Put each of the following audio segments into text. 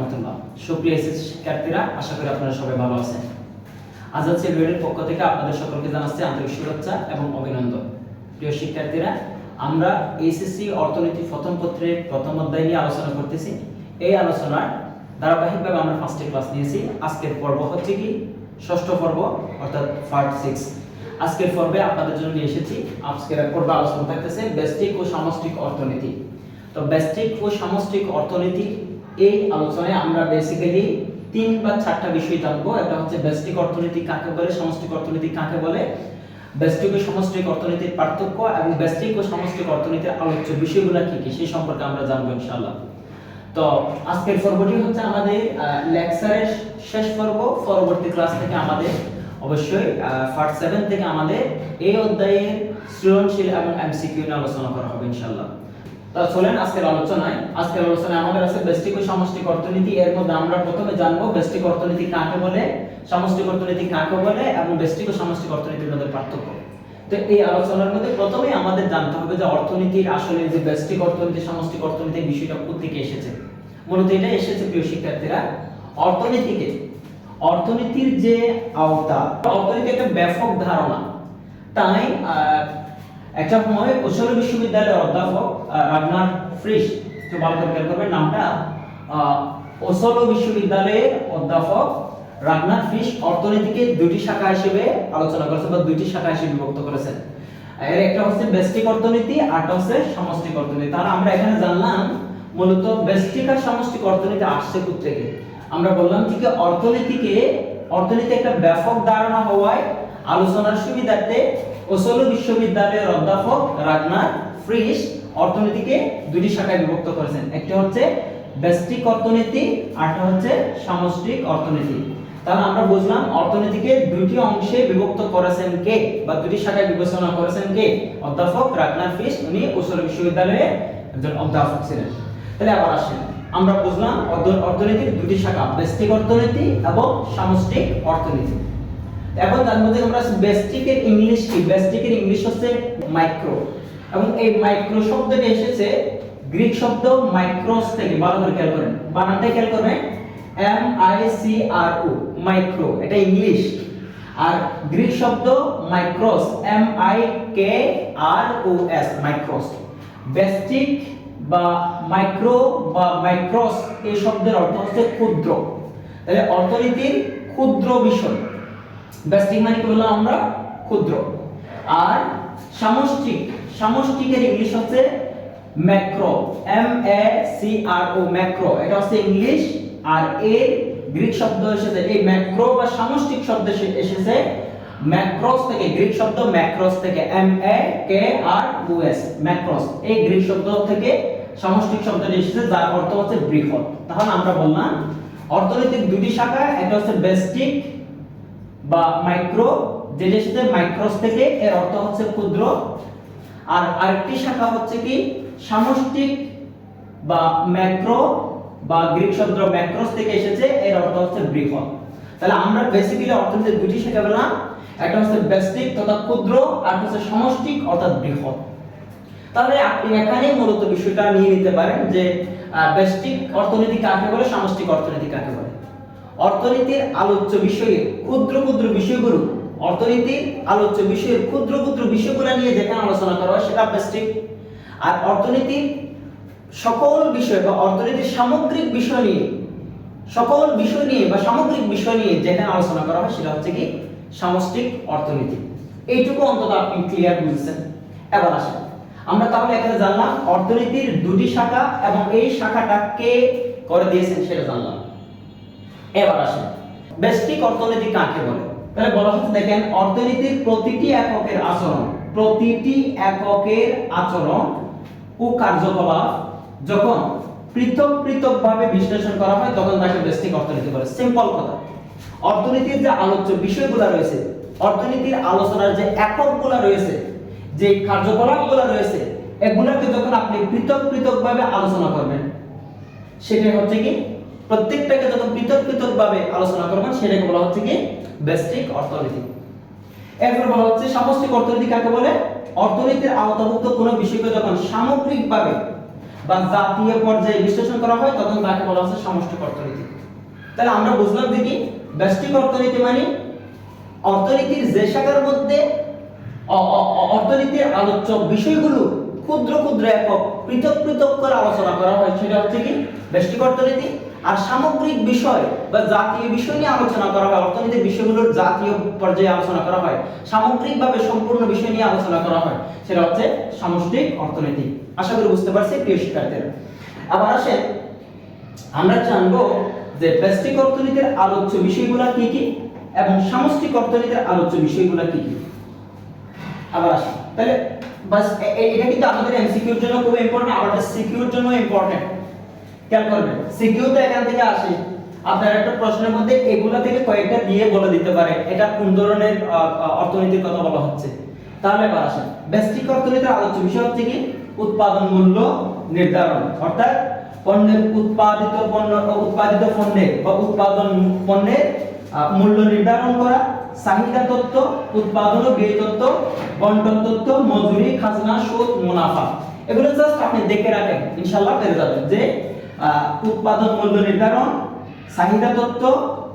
রাহমাতুল্লাহ। সুপ্রিয় এসএসসি শিক্ষার্থীরা, আশা করি আপনারা সবাই ভালো আছেন। আজাদ সেলুয়েটের পক্ষ থেকে আপনাদের সকলকে জানাচ্ছি আন্তরিক শুভেচ্ছা এবং অভিনন্দন। প্রিয় শিক্ষার্থীরা, আমরা এসএসসি অর্থনীতি প্রথম পত্রের প্রথম অধ্যায় নিয়ে আলোচনা করতেছি। এই আলোচনার ধারাবাহিকভাবে আমরা 5টি ক্লাস নিয়েছি। আজকের পর্ব হচ্ছে কি ষষ্ঠ পর্ব, অর্থাৎ পার্ট 6। আজকের পর্বে আপনাদের জন্য নিয়ে এসেছি, আজকের পর্বে আলোচনা থাকতেছে ব্যষ্টিক ও সামষ্টিক অর্থনীতি। তো ব্যষ্টিক ও সামষ্টিক অর্থনীতি এই আলোচনায় আমরা বেসিক্যালি 3 বা 4টা বিষয় জানবো। একটা হচ্ছে ব্যষ্টিক অর্থনীতি কাকে বলে, সামষ্টিক অর্থনীতি কাকে বলে, ব্যষ্টিক ও সামষ্টিক অর্থনীতির পার্থক্য এবং ব্যষ্টিক ও সামষ্টিক অর্থনীতির আলোচ্য বিষয়গুলো কি কি সেই সম্পর্কে আমরা জানবো ইনশাআল্লাহ। তো আজকের পর্বটি হচ্ছে আমাদের লেকচারের শেষ পর্ব। পরবর্তী ক্লাস থেকে আমাদের অবশ্যই পার্ট 7 থেকে আমাদের এই অধ্যায়ের সৃজনশীল এবং এমসিকিউ নিয়ে আলোচনা করা হবে ইনশাআল্লাহ। তো চলেন আজকের আলোচনায় আমাদের আছে ব্যষ্টিক ও সামষ্টিক অর্থনীতি। এর মধ্যে আমরা প্রথমে জানবো ব্যষ্টিক অর্থনীতি কাকে বলে, সামষ্টিক অর্থনীতি কাকে বলে এবং ব্যষ্টিক ও সামষ্টিক অর্থনীতির মধ্যে পার্থক্য। তো এই আলোচনার মধ্যে প্রথমেই আমাদের জানতে হবে যে অর্থনীতির আসলে যে ব্যষ্টিক অর্থনীতি সামষ্টিক অর্থনীতি বিষয়টা কোথা থেকে এসেছে। মূলত এটা এসেছে প্রিয় শিক্ষার্থীরা অর্থনীতির যে আওতা, অর্থনীতি একটা ব্যাপক ধারণা। তাই একটা সময় ওসলো বিশ্ববিদ্যালয়ের অধ্যাপক রাগনার ফ্রিশ, তো ভালো করে খেয়াল করবেন নামটা, ওসলো বিশ্ববিদ্যালয়ের অধ্যাপক রাগনার ফ্রিশ অর্থনীতিকে দুটি শাখা হিসেবে আলোচনা করেছেন বা দুটি শাখা হিসেবে বিভক্ত করেছেন। এর একটা হচ্ছে ব্যষ্টিক অর্থনীতি আর একটা হচ্ছে সামষ্টিক অর্থনীতি। তাহলে আমরা এখানে জানলাম মূলত ব্যষ্টিক আর সামষ্টিক অর্থনীতি আসছে কোথা থেকে। আমরা বললাম যে অর্থনীতি একটা ব্যাপক ধারণা হওয়ায় আলোচনার সুবিধার্থে ওসলো বিশ্ববিদ্যালয়ের অধ্যাপক রাগনার ফ্রিশ অর্থনীতিকে দুটি শাখায় বিভক্ত করেছেন। একটা হচ্ছে ব্যষ্টিক অর্থনীতি আর একটা হচ্ছে সামষ্টিক অর্থনীতি। তাহলে আমরা বুঝলাম অর্থনীতিকে দুটি অংশে বিভক্ত করেছেন কে বা দুটি শাখায় বিবেচনা করেছেন কে, অধ্যাপক রাগনার ফ্রিশ। উনি ওসলো বিশ্ববিদ্যালয়ের একজন অধ্যাপক ছিলেন। তাহলে আবার আসেন, আমরা বুঝলাম অর্থনীতির দুটি শাখা, ব্যষ্টিক অর্থনীতি এবং সামষ্টিক অর্থনীতি। এখন তার মধ্যে আমরা ব্যষ্টিকের ইংলিশ কি, ব্যষ্টিকের ইংলিশ হচ্ছে মাইক্রো, এবং এই মাইক্রো শব্দটি এসেছে গ্রিক শব্দ মাইক্রোস থেকে। ভালো করে খেয়াল করেন, বানানটা খেয়াল করবেন, MICRO, মাইক্রো, এটা ইংলিশ। আর গ্রিক শব্দ মাইক্রোস, MIKROS, মাইক্রোস। ব্যষ্টিক বা মাইক্রো বা মাইক্রোস এই শব্দের অর্থ হচ্ছে ক্ষুদ্র। তাহলে অর্থনীতির ক্ষুদ্র বিষয়, ব্যষ্টিক মানে কি বললাম আমরা, ক্ষুদ্র। আর সামষ্টিকের ইংলিশ হচ্ছে ম্যাক্রো, MACRO, ম্যাক্রো, এটা হচ্ছে ইংলিশ। আর এর গ্রিক শব্দ এসেছে, এই ম্যাক্রো বা সামষ্টিক শব্দ এসেছে ম্যাক্রোস থেকে, গ্রিক শব্দ ম্যাক্রোস থেকে, MAKROS, ম্যাক্রোস। এই গ্রিক শব্দ থেকে সামষ্টিক শব্দটি এসেছে যার অর্থ হচ্ছে বৃহৎ। তাহলে আমরা বললাম অর্থনীতির দুটি শাখা, একটা হচ্ছে ব্যষ্টিক বা মাইক্রো, যেটা এসেছে মাইক্রোস থেকে, এর অর্থ হচ্ছে ক্ষুদ্র। আর আরেকটি শাখা হচ্ছে কি সামষ্টিক বা ম্যাক্রো বা গ্রিক শব্দ ম্যাক্রোস থেকে এসেছে, এর অর্থ হচ্ছে বৃহৎ। তাহলে আমরা বেসিক্যালি অর্থনীতির দুটি শাখা পেলাম, একটা হচ্ছে ব্যষ্টিক তথা ক্ষুদ্র আর হচ্ছে সামষ্টিক অর্থাৎ বৃহৎ। তাহলে আপনি এখানে মূলত বিষয়টা নিয়ে নিতে পারেন যে ব্যষ্টিক অর্থনীতি কাকে বলে, সামষ্টিক অর্থনীতি কাকে বলে। অর্থনীতির আলোচ্য বিষয়ে ক্ষুদ্র বিষয়গুলো, অর্থনীতির আলোচ্য বিষয়ের ক্ষুদ্র বিষয়গুলো নিয়ে যেখানে আলোচনা করা হয় সেটা ব্যষ্টিক। আর অর্থনীতির সকল বিষয় বা অর্থনীতির সামগ্রিক বিষয় নিয়ে, সকল বিষয় নিয়ে বা সামগ্রিক বিষয় নিয়ে যেখানে আলোচনা করা হয় সেটা হচ্ছে কি সামষ্টিক অর্থনীতি। এইটুকু অন্তত আপনি ক্লিয়ার বুঝছেন। এবার আসেন, আমরা তাহলে এখানে জানলাম অর্থনীতির দুটি শাখা এবং এই শাখাটা কে করে দিয়েছেন সেটা জানলাম। এবার আসেন ব্যষ্টিক অর্থনীতি কাকে বলে। তাহলে বলা হচ্ছে দেখেন, অর্থনীতির প্রতিটি এককের আচরণ ও কার্যকলাপ যখন পৃথকভাবে বিশ্লেষণ করা হয় তখন তাকে ব্যষ্টিক অর্থনীতি বলে। সিম্পল কথা, অর্থনীতির যে আলোচ্য বিষয়গুলো রয়েছে, অর্থনীতির আলোচনার যে এককগুলো রয়েছে, যে কার্যকলাপগুলো রয়েছে, এগুলোকে যখন আপনি পৃথকভাবে আলোচনা করবেন সেটা হচ্ছে কি, প্রত্যেকটাকে যখন পৃথকভাবে আলোচনা করবেন সেটাকে বলা হচ্ছে কি ব্যষ্টিক অর্থনীতি। এরপর বলা হচ্ছে সামষ্টিক অর্থনীতি কাকে বলে। অর্থনীতির আওতাভুক্ত কোনো বিষয়কে যখন সামগ্রিকভাবে বা জাতীয় পর্যায়ে বিশ্লেষণ করা হয় তখন তাকে বলা হচ্ছে সামষ্টিক অর্থনীতি। তাহলে আমরা বুঝলাম যে কি ব্যষ্টিক অর্থনীতি মানে অর্থনীতির যে শাখার মধ্যে অর্থনীতির আলোচ্য বিষয়গুলো ক্ষুদ্র ক্ষুদ্র একক পৃথক পৃথক করে আলোচনা করা হয় সেটা হচ্ছে কি ব্যষ্টিক অর্থনীতি। আর সামগ্রিক বিষয় বা জাতীয় বিষয় নিয়ে আলোচনা করা হয়, অর্থনীতির বিষয়গুলোর জাতীয় পর্যায়ে আলোচনা করা হয়, সামগ্রিকভাবে সম্পূর্ণ বিষয় নিয়ে আলোচনা করা হয়, সেটা হচ্ছে সামষ্টিক অর্থনীতি। আশা করি বুঝতে পারছি প্রিয় শিক্ষার্থীরা। আবার আসেন আমরা জানবো যে ব্যষ্টিক অর্থনীতির আলোচ্য বিষয়গুলো কি কি এবং সামষ্টিক অর্থনীতির আলোচ্য বিষয়গুলো কি কি। আবার আসেন তাহলে বাস এটা কিন্তু আমাদের এমসিকিউর জন্য খুব ইম্পর্টেন্ট, আবার সিকিউর জন্য ইম্পর্টেন্ট। খেয়াল করবেন সিকিউ তো এখান থেকে আসে, আপনার একটা প্রশ্নের মধ্যে এগুলা থেকে কয়েকটা দিয়ে বলে দিতে পারে এটা কোন ধরনের অর্থনীতির কথা বলা হচ্ছে। তাহলে এবার আসেন ব্যষ্টিক অর্থনীতির আলোচ্য বিষয় হচ্ছে কি উৎপাদন মূল্য নির্ধারণ, অর্থাৎ পণ্যের উৎপাদিত পণ্যের বা উৎপাদন পণ্যের মূল্য নির্ধারণ করা, চাহিদা তত্ত্ব, উৎপাদন ও ব্যয় তত্ত্ব, বন্টন তত্ত্ব, মজুরি, খাজনা, সুদ, মুনাফা। এগুলো জাস্ট আপনি দেখে রাখেন, ইনশাআল্লাহ পেরে যাবেন যে উৎপাদন মূল্য নির্ধারণ, চাহিদা তত্ত্ব,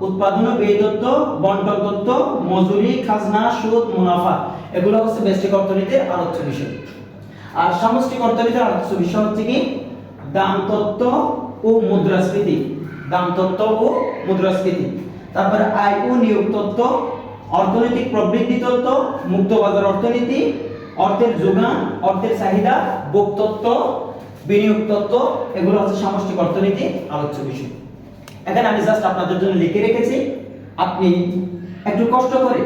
উৎপাদন ও ব্যয় তত্ত্ব, বন্টন তত্ত্ব, মজুরি, খাজনা, সুদ, মুনাফা, এগুলো হচ্ছে ব্যষ্টিক অর্থনীতির আলোচ্য বিষয়। আর সামষ্টিক অর্থনীতির আলোচ্য বিষয় হচ্ছে কি দাম তত্ত্ব ও মুদ্রাস্ফীতি, দাম তত্ত্ব ও মুদ্রাস্ফীতি। তারপরে আয় ও নিয়োগ তত্ত্ব, অর্থনৈতিক প্রবৃদ্ধি তত্ত্ব, মুক্ত বাজার অর্থনীতি, অর্থের যোগান, অর্থের চাহিদা, ভোগ তত্ত্ব, বিনিয়োগ তত্ত্ব, এগুলো হচ্ছে সামষ্টিক অর্থনীতির আলোচ্য বিষয়। এখানে আমি জাস্ট আপনাদের জন্য লিখে রেখেছি, আপনি একটু কষ্ট করে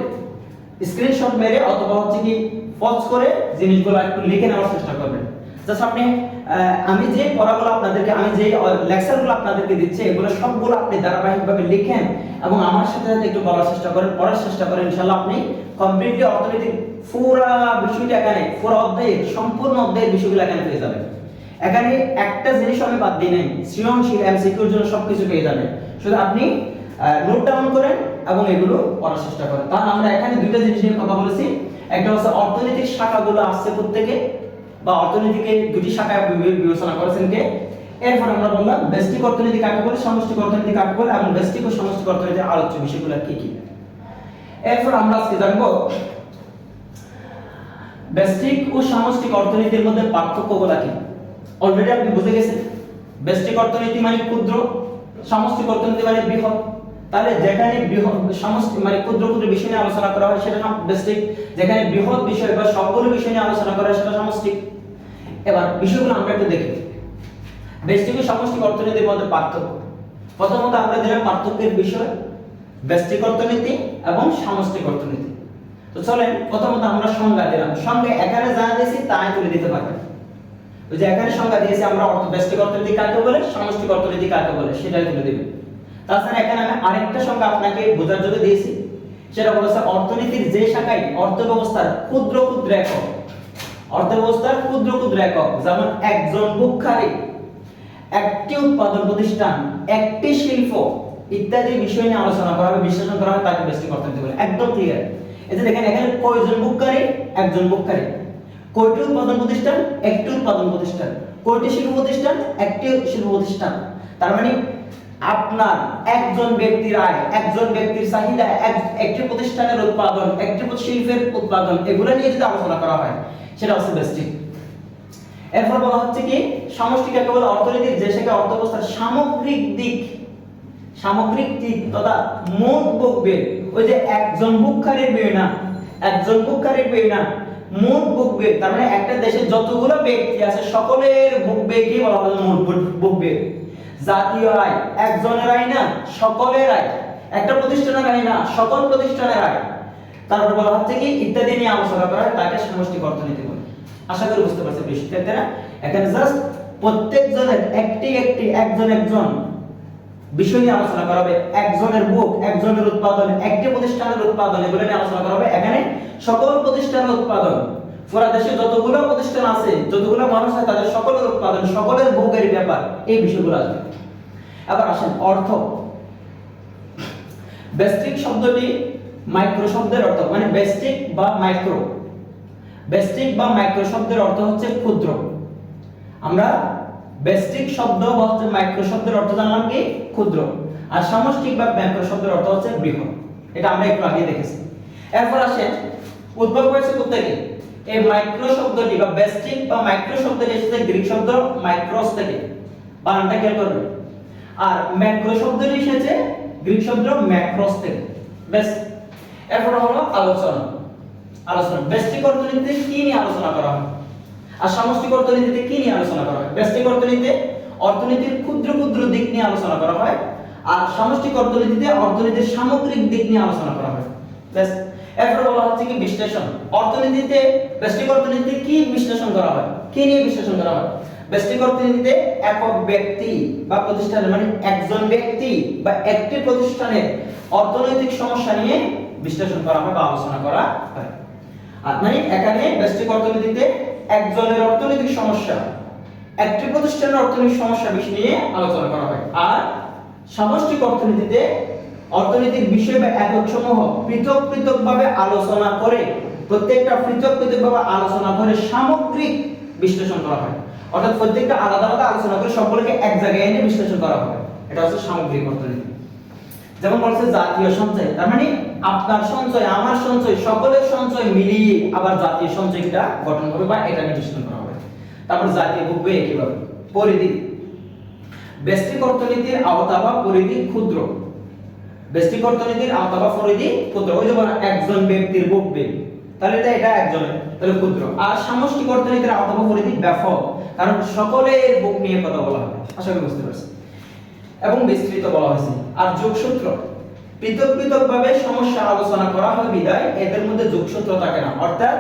স্ক্রিনশট মেরে অথবা হচ্ছে কি পজ করে জিনিসগুলো একটু লিখে নেওয়ার চেষ্টা করবেন। জাস্ট আপনি আমি যে পড়াগুলো আপনাদেরকে আমি যে লেকচারগুলো আপনাদেরকে দিচ্ছি এগুলো সবগুলো আপনি ধারাবাহিকভাবে লিখেন এবং আমার সাথে সাথে একটু বলার চেষ্টা করেন, পড়ার চেষ্টা করেন, ইনশাআল্লাহ আপনি কমপ্লিটলি অর্থনৈতিক পুরো বিষয়টা এখানে পুরো অধ্যায়ের সম্পূর্ণ অধ্যায়ের বিষয়গুলো এখানে পেয়ে যাবেন। এখানে একটা জিনিস আমি বাদ দিই নাই, সৃজনশীল এমসিকিউর জন্য সবকিছু পেয়ে যাবেন, শুধু আপনি নোট ডাউন করেন এবং এগুলো পড়ার চেষ্টা করেন। তাহলে আমরা এখানে দুইটা জিনিস নিয়ে কথা বলেছি, একটা হচ্ছে অর্থনৈতিক শাখাগুলো আসছে প্রত্যেকে বা অর্থনীতিকে দুটি শাখায় বিবেচনা করেছেন কে। এরপর আমরা বললাম ব্যষ্টিক অর্থনীতি কাকে বলে, সামষ্টিক অর্থনীতি কাকে বলে এবং ব্যষ্টিক ও সামষ্টিক অর্থনীতির আলোচ্য বিষয়গুলো কি কি। এরপর আমরা আজকে জানবো ব্যষ্টিক ও সামষ্টিক অর্থনীতির মধ্যে পার্থক্যগুলো কি। অলরেডি আপনি বুঝে গেছেন ব্যষ্টিক অর্থনীতি মানে ক্ষুদ্র, সামষ্টিক অর্থনীতি মানে বৃহৎ। তাহলে যেখানে বৃহৎ সামষ্টিক মানে ক্ষুদ্র ক্ষুদ্র বিষয় নিয়ে আলোচনা করা হয় সেটা ব্যষ্টিক, যেখানে বৃহৎ বিষয় বা সবগুলো বিষয় নিয়ে আলোচনা করা হয় সেটা সামষ্টিক। এবার বিষয়গুলো আমরা একটু দেখি ব্যষ্টিক ও সামষ্টিক অর্থনীতির মধ্যে পার্থক্য। প্রথমত আমরা দিলাম পার্থক্যের বিষয় ব্যষ্টিক অর্থনীতি এবং সামষ্টিক অর্থনীতি। তো চলেন প্রথমত আমরা সংজ্ঞা দিলাম, সংজ্ঞা এখানে যা দিয়েছি তাই তুলে দিতে পারবেন। ওই যে এখানে সংজ্ঞা দিয়েছি আমরা ব্যষ্টিক অর্থনীতি কাকে বলে, সামষ্টিক অর্থনীতি কাকে বলে সেটাই তুলে দিবেন। তাছাড়া এখানে আমি আরেকটা সংজ্ঞা আপনাকে বোঝার জন্য দিয়েছি, সেটা হচ্ছে অর্থনীতির যে শাখায় অর্থব্যবস্থার ক্ষুদ্র ক্ষুদ্র একক, অর্থব্যবস্থার ক্ষুদ্র ক্ষুদ্র একক যেমন একজন ভোক্তারী, একটি উৎপাদন প্রতিষ্ঠান, একটি শিল্প ইত্যাদি বিষয় নিয়ে আলোচনা করা হবে, বিশ্লেষণ করা হবে, তাকে ব্যষ্টিক অর্থনীতি বলে। একদম ক্লিয়ার। এই যে দেখেন এখানে কয়জন ভোক্তারী, একজন ভোক্তারী, কয়টি উৎপাদন প্রতিষ্ঠান, একটি উৎপাদন প্রতিষ্ঠান, কয়টি শিল্প প্রতিষ্ঠান, একটি শিল্প প্রতিষ্ঠান। তার মানে আপনার একজন ব্যক্তির আয়, একজন ব্যক্তির চাহিদা, একটি প্রতিষ্ঠানের উৎপাদন, একটি শিল্পের উৎপাদন, এগুলো নিয়ে যদি আলোচনা করা হয় সেটা হচ্ছে ব্যষ্টিক। এরপর বলা হচ্ছে কি সামষ্টিক কাকে বলে, অর্থনীতির যে শাখায় অর্থব্যবস্থার সামগ্রিক দিক তথা মোট ভোগবেগ, ওই যে একজন ভোক্তারীর ব্যয় না, একজন ভোক্তারীর ব্যয় না, মোট ভোগবেগ। তার মানে একটা দেশে যতগুলো ব্যক্তি আছে সকলের ভোগবেগই বলা হয় মোট ভোগবেগ। জাতীয় আয় একজনের আয় না, সকলের আয়, একটা প্রতিষ্ঠানের আয় না, সকল প্রতিষ্ঠানের আয়। তারপর বলা হচ্ছে কি ইত্যাদি নিয়ে আলোচনা করা হয়, তাকে সামষ্টিক অর্থনীতি বলে। আশা করি বুঝতে পারছেন শিক্ষার্থীরা। এখানে জাস্ট প্রত্যেকজনের একজন বিষয় নিয়ে আলোচনা করা হবে, একজনের ভোগ, একজনের উৎপাদন, একটি প্রতিষ্ঠানের উৎপাদন, এগুলো নিয়ে আলোচনা করা হবে। এখানে সকল প্রতিষ্ঠানের উৎপাদন, পুরো দেশে যতগুলো প্রতিষ্ঠান আছে, যতগুলো মানুষ আছে তাদের সকলের উৎপাদন, সকলের ভোগের ব্যাপার, এই বিষয়গুলো আসবে। আবার আসেন অর্থ। ব্যষ্টিক শব্দটি মাইক্রো শব্দের অর্থ, মানে ব্যষ্টিক বা মাইক্রো, ব্যষ্টিক বা মাইক্রো শব্দের অর্থ হচ্ছে ক্ষুদ্র। আমরা ব্যষ্টিক শব্দ বা হচ্ছে মাইক্রো শব্দের অর্থ জানলাম কি ক্ষুদ্র, আর সামষ্টিক বা ম্যাক্রো শব্দের অর্থ হচ্ছে বৃহৎ। এটা আমরা একটু আগে দেখেছি। এরপর আসেন উদ্ভব হয়েছে কোথেকে? এই মাইক্রো শব্দটি বা ব্যষ্টিক বা মাইক্রো শব্দটি এসেছে গ্রিক শব্দ মাইক্রোস থেকে, বানানটা খেয়াল করবে। আর ম্যাক্রো শব্দটি এসেছে গ্রিক শব্দ ম্যাক্রোস থেকে। বেশ, এরপর হলো আলোচনা। ব্যষ্টিক অর্থনীতিতে কি নিয়ে আলোচনা করা হয় আর সামষ্টিক অর্থনীতিতে কি নিয়ে আলোচনা করা হয়? ব্যষ্টিক অর্থনীতিতে অর্থনীতির ক্ষুদ্র ক্ষুদ্র দিক নিয়ে আলোচনা করা হয়, আর সামষ্টিক অর্থনীতিতে অর্থনীতির সামগ্রিক দিক নিয়ে আলোচনা করা হয়। বেশ, এরপর বলা হচ্ছে কি বিশ্লেষণ। অর্থনীতিতে ব্যষ্টিক অর্থনীতিতে কি বিশ্লেষণ করা হয়, কি নিয়ে বিশ্লেষণ করা হয়? ব্যষ্টিক অর্থনীতিতে একক ব্যক্তি বা প্রতিষ্ঠানের, মানে একজন ব্যক্তি বা একটি প্রতিষ্ঠানের অর্থনৈতিক সমস্যা নিয়ে বিশ্লেষণ করা হয় বা আলোচনা করা হয়। আর মানে এখানে ব্যষ্টিক অর্থনীতিতে একজনের অর্থনৈতিক সমস্যা, একটি প্রতিষ্ঠানের অর্থনৈতিক সমস্যা বিষয় নিয়ে আলোচনা করা হয়। আর সামষ্টিক অর্থনীতিতে অর্থনৈতিক বিষয় বা একক সমূহ পৃথক পৃথক ভাবে আলোচনা করে, প্রত্যেকটা পৃথক পৃথক ভাবে আলোচনা করে সামগ্রিক বিশ্লেষণ করা হয়। অর্থাৎ প্রত্যেকটা আলাদা আলাদা আলোচনা করে সবগুলোকে এক জায়গায় এনে বিশ্লেষণ করা হয়। এটা হচ্ছে সামগ্রিক অর্থনীতি। যেমন বলছে জাতীয় সঞ্চয়, তার মানে আপনার সঞ্চয়, আমার সঞ্চয়, সকলের সঞ্চয় মিলিয়ে আবার জাতীয় সঞ্চয়টা গঠন হবে বা এটা নিয়ে বিশ্লেষণ করা হবে। তারপর জাতীয় ভোগ্য একইভাবে। পরিধি, ব্যষ্টিক অর্থনীতির আওতা বা পরিধি ক্ষুদ্র। ব্যষ্টিক অর্থনীতির আওতা বা পরিধি ক্ষুদ্র, ওই যেমন একজন ব্যক্তির ভোগ্য, তাহলে এটা একজনের, তাহলে ক্ষুদ্র। আর সামষ্টিক অর্থনীতির আওতা বা পরিধি ব্যাপক, কারণ সকলের ভোগ নিয়ে কথা বলা হবে। আশা করি বুঝতে পারছেন। এবং বিস্তৃত বলা হয়েছে। আর যোগসূত্র, পৃথক পৃথক ভাবে সমস্যা আলোচনা করা হয় বিধায় এদের মধ্যে যোগসূত্র থাকে না। অর্থাৎ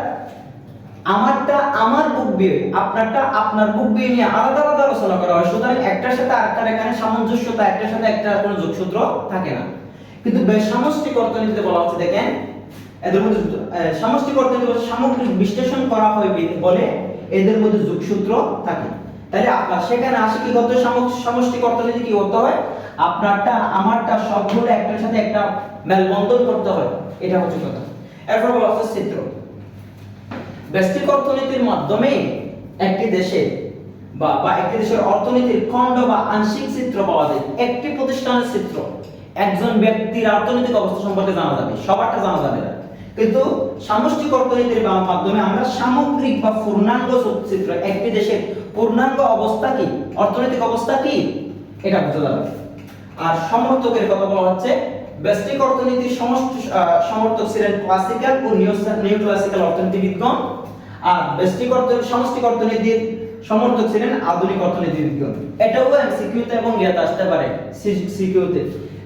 আমারটা আমার বুক বিয়ে, আপনারটা আপনার বুক বিয়ে নিয়ে আলাদা আলাদা আলোচনা করা হয়। সুতরাং একটার সাথে আরেকটার এখানে সামঞ্জস্যতা, একটার সাথে একটা কোনো যোগসূত্র থাকে না। কিন্তু সামষ্টিক অর্থনীতিতে বলা হচ্ছে, দেখেন এদের মধ্যে সামষ্টিক অর্থনীতি সামগ্রিক বিশ্লেষণ করা হয় বলে এদের মধ্যে যোগসূত্র থাকে। তাহলে আপনার সেখানে আসে কি করতে, সামষ্টিক অর্থনীতি কি করতে হয়, আপনারটা আমারটা সবগুলো একটার সাথে একটা মেলবন্ধন করতে হয়। এটা হচ্ছে কথা। এরপর বলা হচ্ছে চিত্র। ব্যষ্টিক অর্থনীতির মাধ্যমে একটি দেশে বা একটি দেশের অর্থনীতির খণ্ড বা আংশিক চিত্র পাওয়া যায়। একটি প্রতিষ্ঠানের চিত্র, একজন ব্যক্তির অর্থনৈতিক অবস্থা সম্পর্কে জানা যাবে, সবারটা জানা যাবে না। কিন্তু সামষ্টিক অর্থনীতির মাধ্যমে আমরা সামগ্রিক বা পূর্ণাঙ্গ চিত্র, একটি দেশের পূর্ণাঙ্গ অবস্থা কি, অর্থনৈতিক অবস্থা কি, এটা বোঝা যাবে। আর সমর্থকের কথা বলা হচ্ছে, ব্যষ্টিক অর্থনীতির সমর্থক ছিলেন ক্লাসিক্যাল ও নিউ ক্লাসিক্যাল অর্থনীতিবিদগণ, আর ব্যষ্টিক অর্থনীতি, সামষ্টিক অর্থনীতির সমর্থক ছিলেন আধুনিক অর্থনীতিবিদগণ। এটাও এমসিকিউতে এবং ইয়াতে আসতে পারে, সিকিউতে,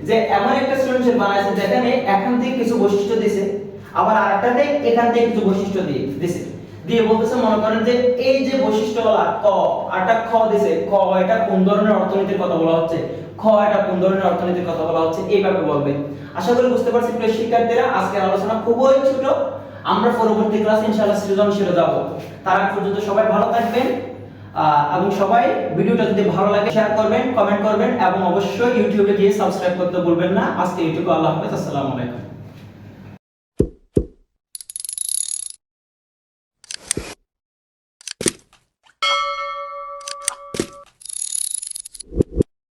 যে এমন একটা সৃজনশীল বানাইছে যেখানে এখান থেকে কিছু বৈশিষ্ট্য দিয়েছে, আবার আরেকটাতে এখান থেকে কিছু বৈশিষ্ট্য দিয়েছে, দিয়ে বলতেছে মনে করেন যে এই যে বৈশিষ্ট্যগুলো ক আরটা খ দিয়েছে, ক এটা কোন ধরনের অর্থনীতির কথা বলা হচ্ছে, খ এটা কোন ধরনের অর্থনীতির কথা বলা হচ্ছে, এইভাবে বলবে। আশা করি বুঝতে পারছি প্রিয় শিক্ষার্থীরা। আজকের আলোচনা খুবই ছোট, আমরা পরবর্তী ক্লাসে ইনশাআল্লাহ সৃজনশীলে যাব। তার আগ পর্যন্ত সবাই ভালো থাকবেন, এবং সবাই ভিডিওটা যদি ভালো লাগে শেয়ার করবেন, কমেন্ট করবেন, এবং অবশ্যই ইউটিউবে গিয়ে সাবস্ক্রাইব করতে ভুলবেন না। আজকে ইউটিউবে আল্লাহ হাফেজ, আসসালামু আলাইকুম।